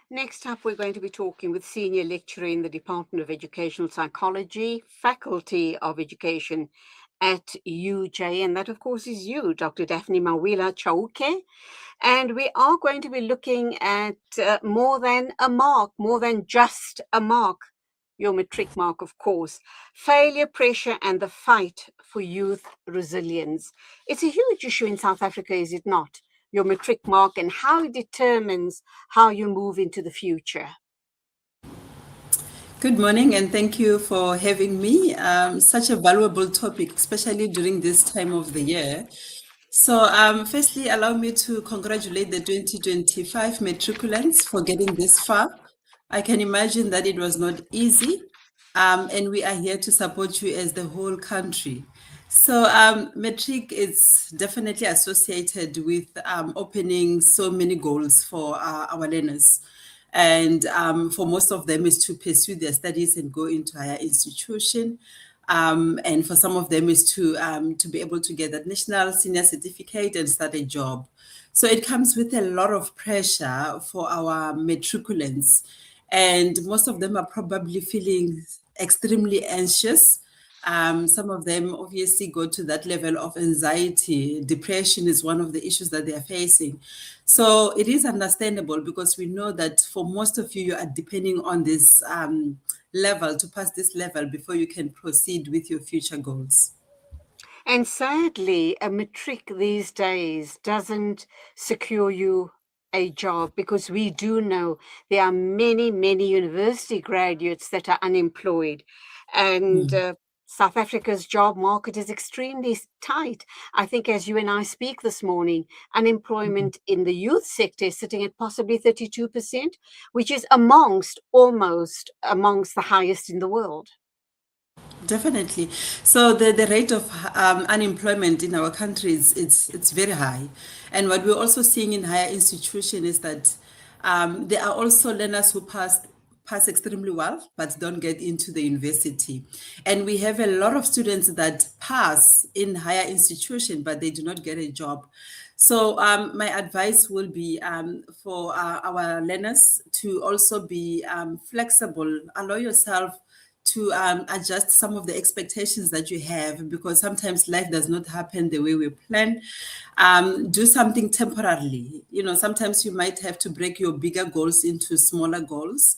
Next up, we're going to be talking with Senior Lecturer in the Department of Educational Psychology, Faculty of Education at UJ, and that, of course, is you, Dr. Daphney Mawila-Chauke. And we are going to be looking at more than a mark, more than just a mark, your matric mark, of course, failure, pressure, and the fight for youth resilience. It's a huge issue in South Africa, is it not? Your matric mark and how it determines how you move into the future. Good morning, and thank you for having me. Such a valuable topic, especially during this time of the year. So, firstly, allow me to congratulate the 2025 matriculants for getting this far. I can imagine that it was not easy, and we are here to support you as the whole country. So, matric is definitely associated with opening so many goals for our learners. And for most of them is to pursue their studies and go into higher institution. And for some of them is to be able to get that national senior certificate and start a job. So it comes with a lot of pressure for our matriculants. And most of them are probably feeling extremely anxious. Some of them obviously go to that level of anxiety. Depression is one of the issues that they are facing. So it is understandable because we know that for most of you, you are depending on this level to pass this level before you can proceed with your future goals. And sadly, a matric these days doesn't secure you a job, because we do know there are many, many university graduates that are unemployed. And South Africa's job market is extremely tight. I think as you and I speak this morning, unemployment in the youth sector is sitting at possibly 32%, which is almost amongst the highest in the world. Definitely. So the rate of unemployment in our country is it's very high. And what we're also seeing in higher institution is that there are also learners who pass extremely well but don't get into the university. And we have a lot of students that pass in higher institution but they do not get a job. So my advice will be for our learners to also be flexible, allow yourself to adjust some of the expectations that you have, because sometimes life does not happen the way we plan. Do something temporarily. You know, sometimes you might have to break your bigger goals into smaller goals.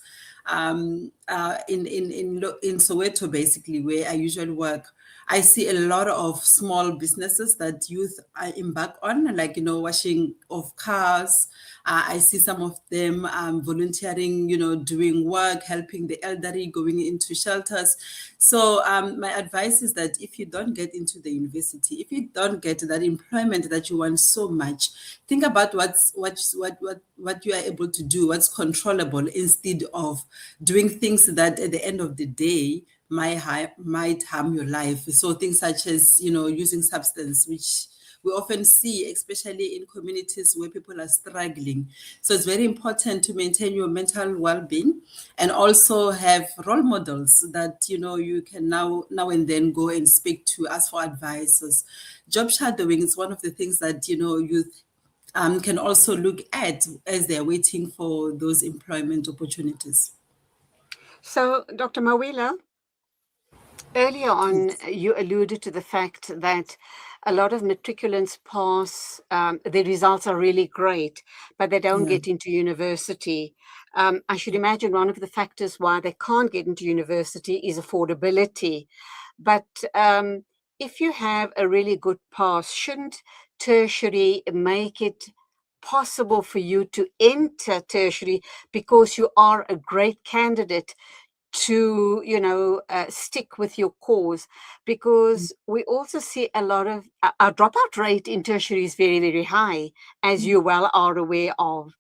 In Soweto, basically, where I usually work, I see a lot of small businesses that youth embark on, like, washing of cars. I see some of them volunteering, doing work, helping the elderly, going into shelters. So my advice is that if you don't get into the university, if you don't get that employment that you want so much, think about what you are able to do, what's controllable, instead of doing things that at the end of the day might harm your life. So things such as, using substance, which we often see, especially in communities where people are struggling. So it's very important to maintain your mental well-being and also have role models that, you can now and then go and speak to, ask for advice. Job shadowing is one of the things that, youth can also look at as they're waiting for those employment opportunities. So, Dr. Mawila, earlier on, you alluded to the fact that a lot of matriculants pass, their results are really great, but they don't get into university. I should imagine one of the factors why they can't get into university is affordability. But if you have a really good pass, shouldn't tertiary make it possible for you to enter tertiary because you are a great candidate to stick with your cause? Because we also see a lot of our dropout rate in tertiary is very, very high, as you well are aware of.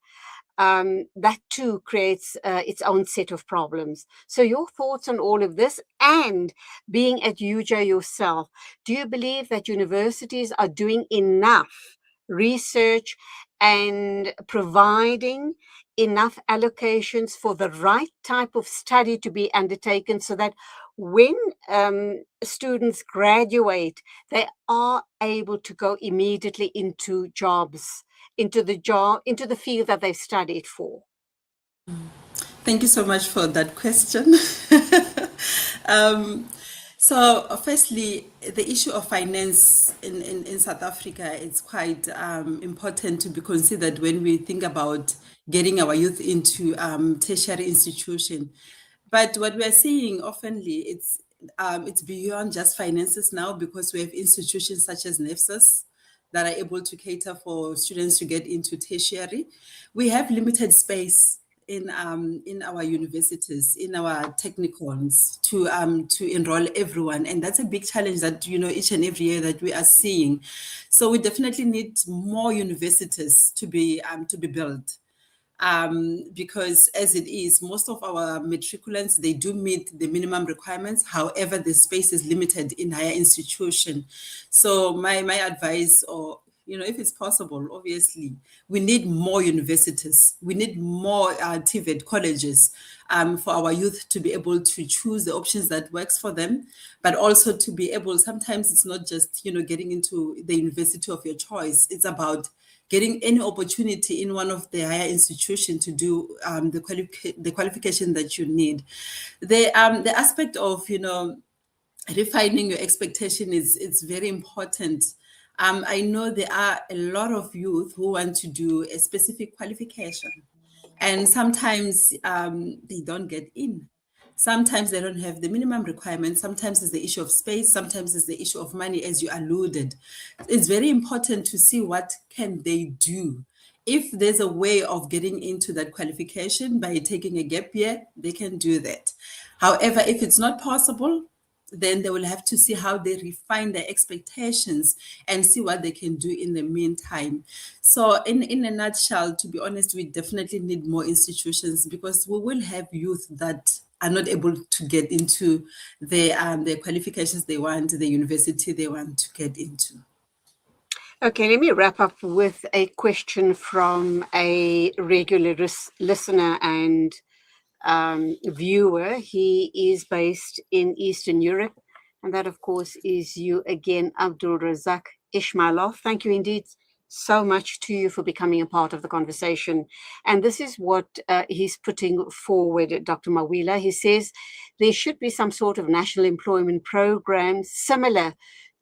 That too creates its own set of problems. So your thoughts on all of this, and being at UJ yourself, do you believe that universities are doing enough research and providing enough allocations for the right type of study to be undertaken, so that when students graduate, they are able to go immediately into jobs, into the field that they've studied for? Thank you so much for that question. um, firstly, the issue of finance in South Africa is quite important to be considered when we think about getting our youth into tertiary institution. But what we're seeing oftenly, it's beyond just finances now, because we have institutions such as NEFSAS that are able to cater for students to get into tertiary. We have limited space in our universities, in our technicons, to enroll everyone, and that's a big challenge that each and every year that we are seeing. So we definitely need more universities to be built, because as it is, most of our matriculants, they do meet the minimum requirements. However, the space is limited in higher institution. So my advice, or if it's possible, obviously, we need more universities. We need more TVET colleges, for our youth to be able to choose the options that works for them, but also to be able, sometimes it's not just, getting into the university of your choice. It's about getting any opportunity in one of the higher institutions to do the qualification that you need. The aspect of refining your expectation is it's very important. I know there are a lot of youth who want to do a specific qualification, and sometimes they don't get in. Sometimes they don't have the minimum requirements. Sometimes it's the issue of space. Sometimes it's the issue of money, as you alluded. It's very important to see what can they do. If there's a way of getting into that qualification by taking a gap year, they can do that. However, if it's not possible, then they will have to see how they refine their expectations and see what they can do in the meantime. So in a nutshell, to be honest, we definitely need more institutions, because we will have youth that are not able to get into the qualifications they want, the university they want to get into. Okay, let me wrap up with a question from a regular listener and viewer. He is based in Eastern Europe, and that, of course, is you again, Abdul Razak Ishmailov. Thank you indeed so much to you for becoming a part of the conversation. And this is what he's putting forward, Dr. Mawila. He says there should be some sort of national employment program similar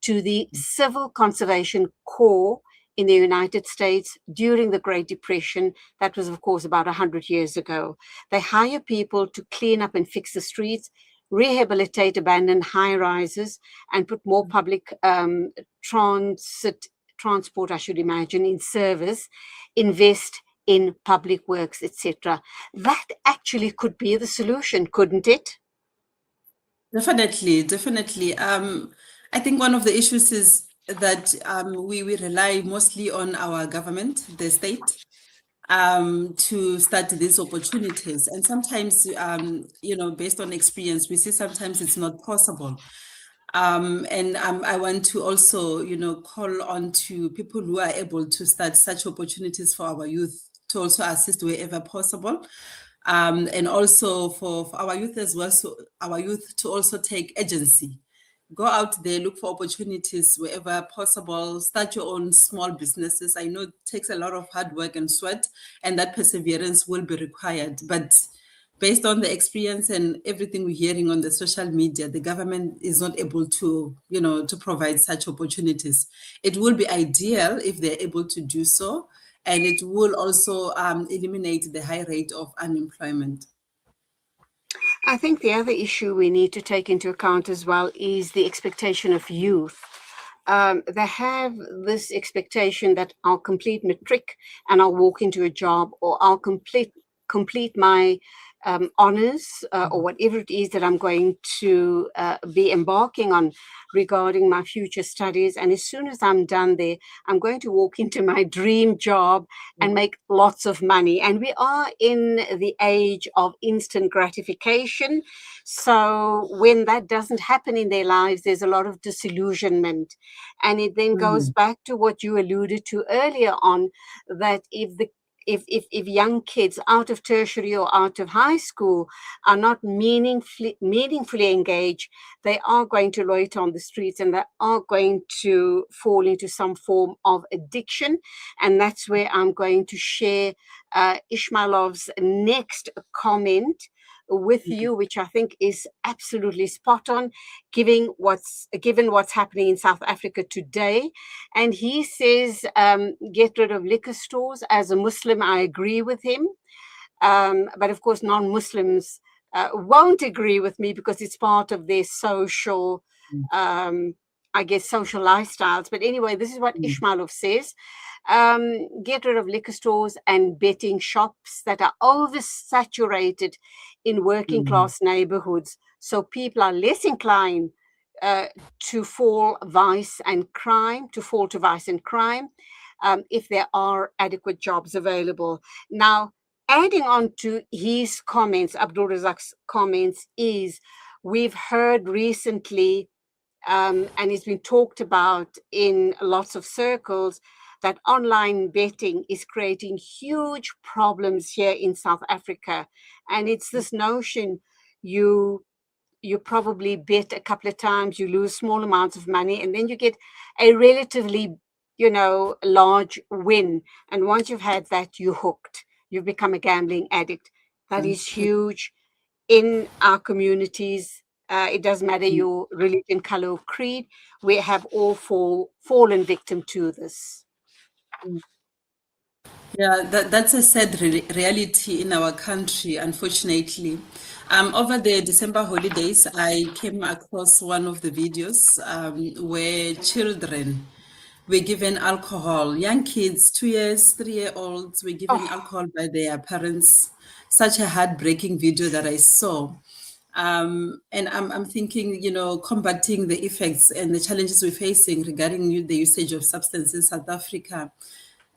to the Civil Conservation Corps in the United States during the Great Depression. That was, of course, about 100 years ago. They hire people to clean up and fix the streets, rehabilitate abandoned high-rises, and put more public transport, I should imagine, in service, invest in public works, etc. That actually could be the solution, couldn't it? Definitely, definitely. I think one of the issues is that we rely mostly on our government, the state, to start these opportunities. And sometimes, based on experience, we see sometimes it's not possible. And I want to also, call on to people who are able to start such opportunities for our youth to also assist wherever possible. And also for our youth as well, so our youth to also take agency. Go out there, look for opportunities wherever possible, start your own small businesses. I know it takes a lot of hard work and sweat, and that perseverance will be required. But based on the experience and everything we're hearing on the social media, the government is not able to, to provide such opportunities. It will be ideal if they're able to do so, and it will also eliminate the high rate of unemployment. I think the other issue we need to take into account as well is the expectation of youth. They have this expectation that I'll complete matric and I'll walk into a job, or I'll complete my honors, or whatever it is that I'm going to be embarking on regarding my future studies. And as soon as I'm done there, I'm going to walk into my dream job and make lots of money. And we are in the age of instant gratification. So when that doesn't happen in their lives, there's a lot of disillusionment. And it then goes back to what you alluded to earlier on, that if if young kids out of tertiary or out of high school are not meaningfully engaged, they are going to loiter on the streets, and they are going to fall into some form of addiction. And that's where I'm going to share Ishmailov's next comment with you, which I think is absolutely spot on, given what's happening in South Africa today. And he says, get rid of liquor stores. As a Muslim, I agree with him. But of course, non-Muslims won't agree with me because it's part of their social, I guess, social lifestyles. But anyway, this is what Ishmailov says. Get rid of liquor stores and betting shops that are oversaturated in working class neighborhoods. So people are less inclined to fall to vice and crime, if there are adequate jobs available. Now, adding on to his comments, Abdul Razak's comments, is we've heard recently, and it's been talked about in lots of circles, that online betting is creating huge problems here in South Africa. And it's this notion you probably bet a couple of times, you lose small amounts of money, and then you get a relatively, large win. And once you've had that, you're hooked. You've become a gambling addict. That is huge in our communities. It doesn't matter your religion, color, or creed. We have all fallen victim to this. Yeah, that's a sad reality in our country, unfortunately. Over the December holidays, I came across one of the videos where children were given alcohol. Young kids, 2 years, 3-year-olds, were given alcohol by their parents. Such a heartbreaking video that I saw. And I'm thinking, combating the effects and the challenges we're facing regarding the usage of substances in South Africa,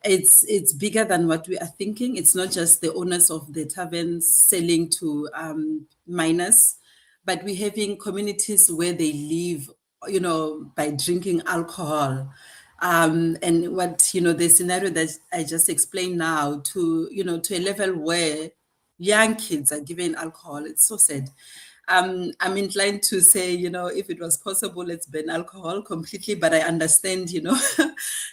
it's bigger than what we are thinking. It's not just the owners of the taverns selling to minors, but we're having communities where they live, by drinking alcohol. And the scenario that I just explained now, to a level where young kids are given alcohol. It's so sad. I'm inclined to say, if it was possible, let's ban alcohol completely. But I understand,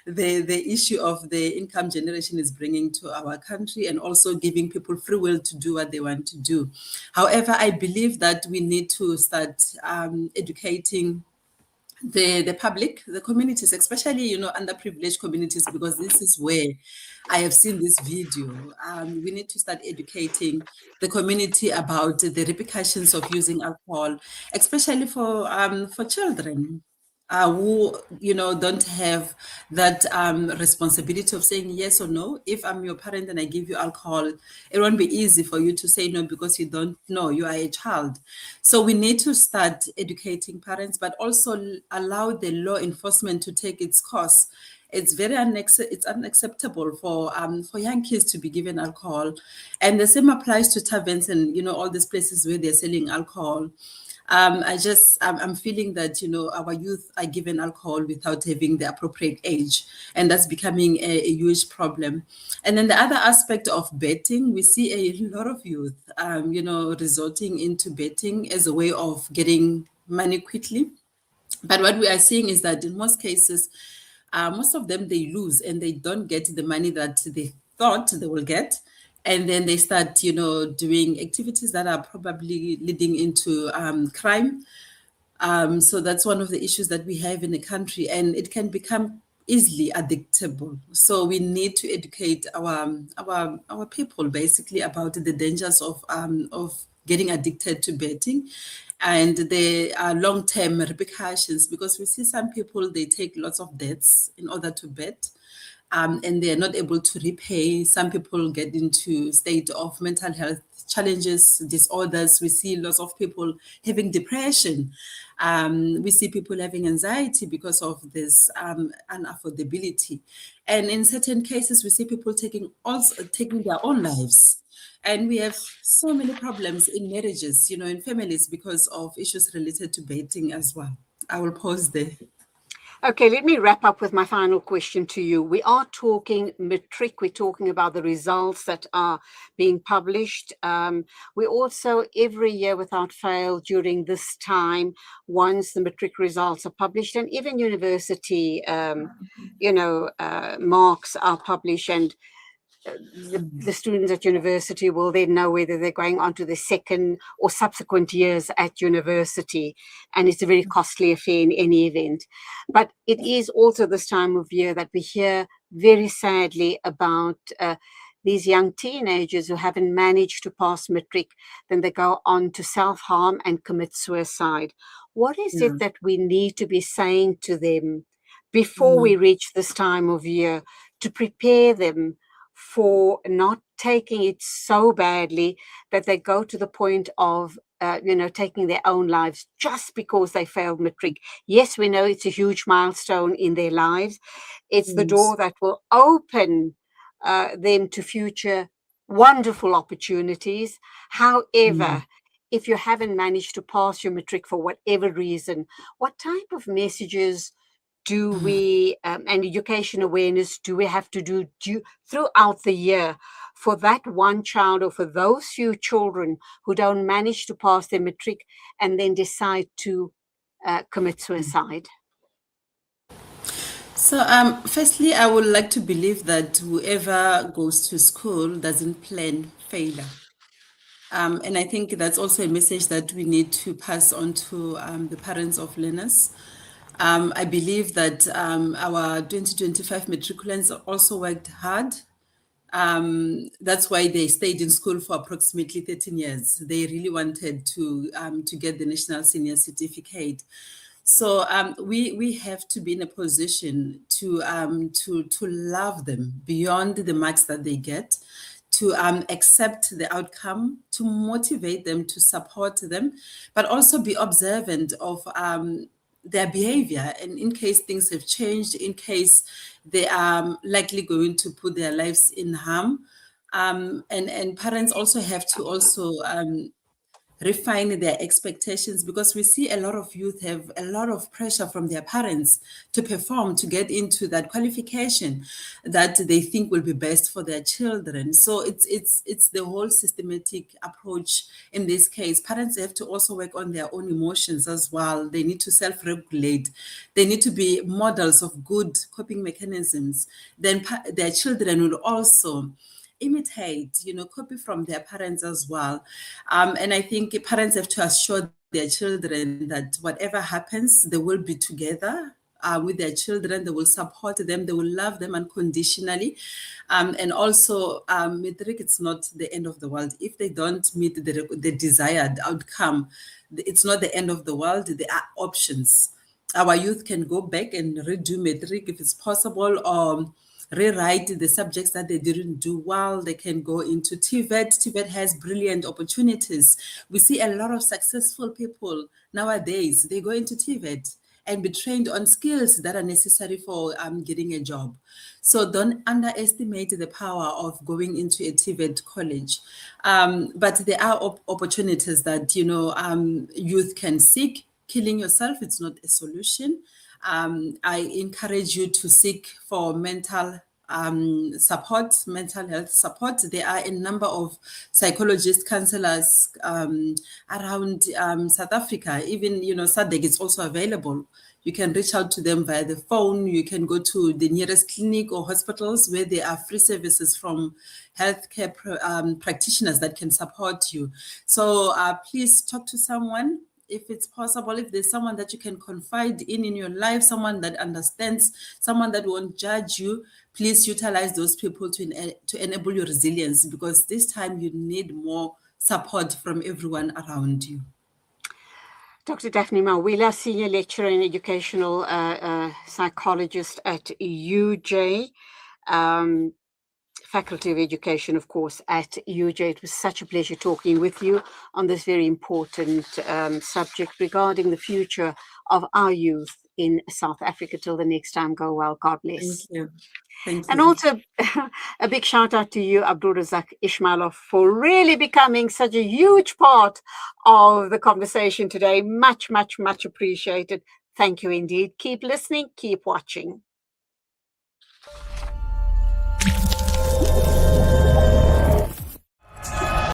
the issue of the income generation is bringing to our country, and also giving people free will to do what they want to do. However, I believe that we need to start educating the public, the communities, especially, underprivileged communities, because this is where I have seen this video. We need to start educating the community about the repercussions of using alcohol, especially for children. Who don't have that responsibility of saying yes or no. If I'm your parent and I give you alcohol, it won't be easy for you to say no because you don't know, you are a child. So we need to start educating parents, but also allow the law enforcement to take its course. It's very it's unacceptable for young kids to be given alcohol, and the same applies to taverns and all these places where they're selling alcohol. I'm feeling that, our youth are given alcohol without having the appropriate age, and that's becoming a huge problem. And then the other aspect of betting, we see a lot of youth, resorting into betting as a way of getting money quickly. But what we are seeing is that in most cases, most of them, they lose and they don't get the money that they thought they will get. And then they start, doing activities that are probably leading into crime. So that's one of the issues that we have in the country, and it can become easily addictable. So we need to educate our people basically about the dangers of getting addicted to betting, and the long-term repercussions, because we see some people, they take lots of debts in order to bet. And they're not able to repay. Some people get into state of mental health challenges, disorders. We see lots of people having depression. We see people having anxiety because of this unaffordability. And in certain cases, we see people taking their own lives. And we have so many problems in marriages, in families, because of issues related to betting as well. I will pause there. Okay, let me wrap up with my final question to you. We are talking matric, we're talking about the results that are being published. We also, every year without fail, during this time, once the matric results are published, and even university, marks are published, and the students at university will then know whether they're going on to the second or subsequent years at university. And it's a very costly affair in any event. But it is also this time of year that we hear very sadly about these young teenagers who haven't managed to pass matric, then they go on to self-harm and commit suicide. What is Yeah. it that we need to be saying to them before we Mm. reach this time of year to prepare them for not taking it so badly that they go to the point of taking their own lives just because they failed matric? Yes, we know it's a huge milestone in their lives. It's the door Yes. that will open them to future wonderful opportunities. Mm. However, if you haven't managed to pass your matric for whatever reason, what type of messages do we and education awareness do we have to do throughout the year for that one child, or for those few children who don't manage to pass their matric and then decide to commit suicide? So, firstly, I would like to believe that whoever goes to school doesn't plan failure. And I think that's also a message that we need to pass on to the parents of learners. I believe that our 2025 matriculants also worked hard. That's why they stayed in school for approximately 13 years. They really wanted to get the National Senior Certificate. So we have to be in a position to love them beyond the marks that they get, to accept the outcome, to motivate them, to support them, but also be observant of their behavior. And in case things have changed, in case they are likely going to put their lives in harm, and parents also have to also refine their expectations, because we see a lot of youth have a lot of pressure from their parents to perform, to get into that qualification that they think will be best for their children. So it's the whole systematic approach. In this case, parents have to also work on their own emotions as well. They need to self-regulate. They need to be models of good coping mechanisms. Then their children will also imitate, copy from their parents as well. And I think parents have to assure their children that whatever happens, they will be together with their children. They will support them. They will love them unconditionally. And also, matric, it's not the end of the world. If they don't meet the desired outcome, it's not the end of the world. There are options. Our youth can go back and redo matric if it's possible, or rewrite the subjects that they didn't do well. They can go into TVET. TVET has brilliant opportunities. We see a lot of successful people nowadays. They go into TVET and be trained on skills that are necessary for getting a job. So don't underestimate the power of going into a TVET college. But there are opportunities that, youth can seek. Killing yourself, it's not a solution. I encourage you to seek for mental support, mental health support. There are a number of psychologists, counselors around South Africa. Even, SADC is also available. You can reach out to them via the phone. You can go to the nearest clinic or hospitals where there are free services from healthcare practitioners that can support you. So please talk to someone if it's possible. If there's someone that you can confide in your life, someone that understands, someone that won't judge you, please utilize those people to enable your resilience, because this time you need more support from everyone around you. Dr. Daphney Mawila, Senior Lecturer and Educational Psychologist at UJ, Faculty of Education, of course, at UJ. It was such a pleasure talking with you on this very important subject regarding the future of our youth in South Africa. Till the next time, go well. God bless. Thank you. Thank And you. also a big shout out to you, Abdul Razak Ismailov, for really becoming such a huge part of the conversation today. Much, much, much appreciated. Thank you indeed. Keep listening, keep watching.